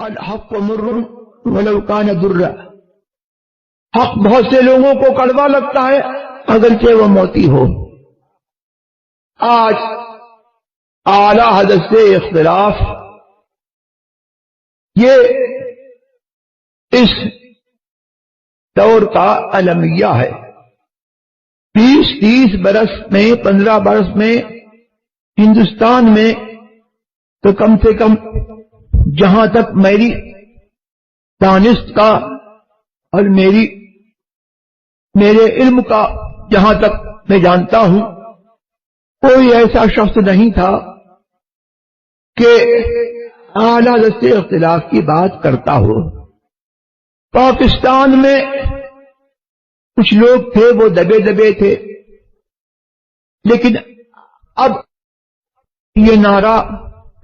الحق مر ولو کان ضرا، حق بہت سے لوگوں کو کڑوا لگتا ہے اگرچہ وہ موتی ہو۔ آج اعلی حضرت سے اختلاف یہ اس دور کا المیہ ہے۔ 20-30 برس میں 15 برس میں ہندوستان میں تو کم سے کم جہاں تک میری دانست کا اور میرے علم کا جہاں تک میں جانتا ہوں، کوئی ایسا شخص نہیں تھا کہ اعلی حضرت سے اختلاف کی بات کرتا ہو۔ پاکستان میں کچھ لوگ تھے وہ دبے تھے، لیکن اب یہ نعرہ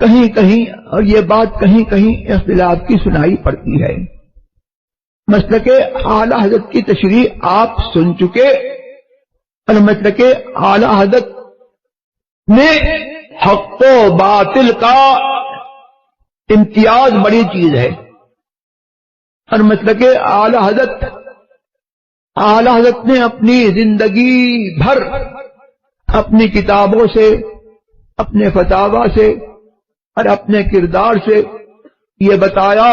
کہیں کہیں اور یہ بات کہیں کہیں اختلاف کی سنائی پڑتی ہے۔ مسلک اعلی حضرت کی تشریح آپ سن چکے، اور مسلک اعلی حضرت نے حق و باطل کا امتیاز بڑی چیز ہے، اور مسلک اعلی حضرت نے اپنی زندگی بھر اپنی کتابوں سے، اپنے فتاوی سے اور اپنے کردار سے یہ بتایا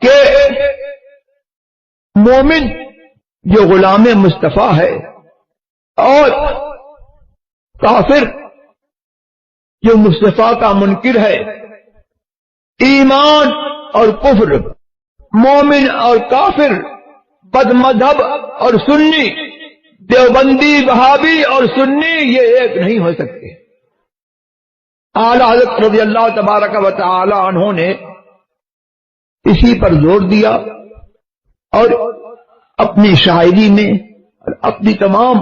کہ مومن جو غلام مصطفیٰ ہے اور کافر جو مصطفیٰ کا منکر ہے، ایمان اور کفر، مومن اور کافر، بد مذہب اور سنی، دیوبندی وہابی اور سنی یہ ایک نہیں ہو سکتے۔ اعلی حضرت رضی اللہ تبارک و تعالی عنہ نے اسی پر زور دیا اور اپنی شاعری میں اور اپنی تمام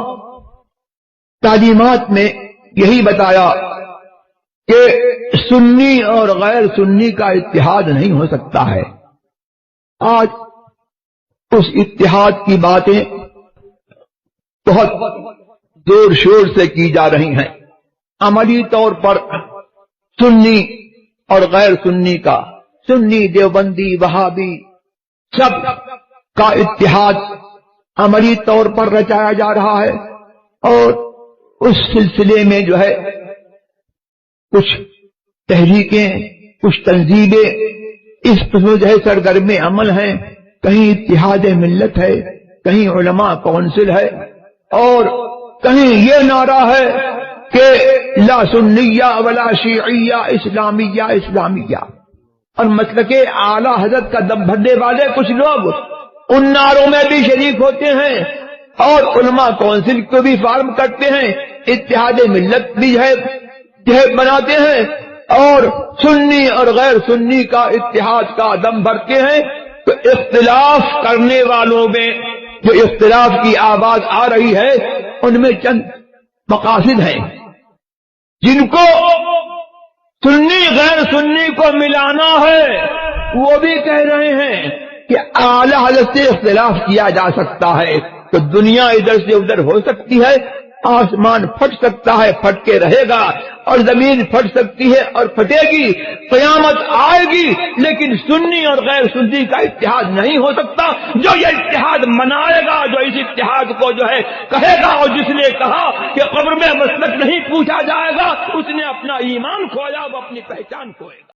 تعلیمات میں یہی بتایا کہ سنی اور غیر سنی کا اتحاد نہیں ہو سکتا ہے۔ آج اس اتحاد کی باتیں بہت زور شور سے کی جا رہی ہیں۔ عملی طور پر سنی اور غیر سنی کا، سنی دیوبندی وہابی سب کا اتحاد عملی طور پر رچایا جا رہا ہے، اور اس سلسلے میں جو ہے کچھ تحریکیں، کچھ تنظیمیں اس قسم جو ہے سرگرم عمل ہیں۔ کہیں اتحاد ملت ہے، کہیں علماء کونسل ہے، اور کہیں یہ نعرہ ہے کہ لا سنیہ ولا شیعیہ اسلامیہ، اور مسلک اعلی حضرت کا دم بھرنے والے کچھ لوگ ان نعروں میں بھی شریک ہوتے ہیں اور علماء کونسل کو بھی فارم کرتے ہیں، اتحاد ملت بھی ہے بناتے ہیں، اور سنی اور غیر سنی کا اتحاد کا دم بھرتے ہیں۔ تو اختلاف کرنے والوں میں جو اختلاف کی آواز آ رہی ہے ان میں چند مقاصد ہیں جن کو سنی غیر سنی کو ملانا ہے۔ وہ بھی کہہ رہے ہیں کہ اعلی حضرت سے اختلاف کیا جا سکتا ہے تو دنیا ادھر سے ادھر ہو سکتی ہے، آسمان پھٹ سکتا ہے، پھٹ کے رہے گا، اور زمین پھٹ سکتی ہے اور پھٹے گی، قیامت آئے گی، لیکن سنی اور غیر سنی کا اتحاد نہیں ہو سکتا۔ جو یہ اتحاد منائے گا، جو اس اتحاد کو جو ہے کہے گا، اور جس نے کہا کہ قبر میں مسلک نہیں پوچھا جائے گا، اس نے اپنا ایمان کھویا، وہ اپنی پہچان کھوئے گا۔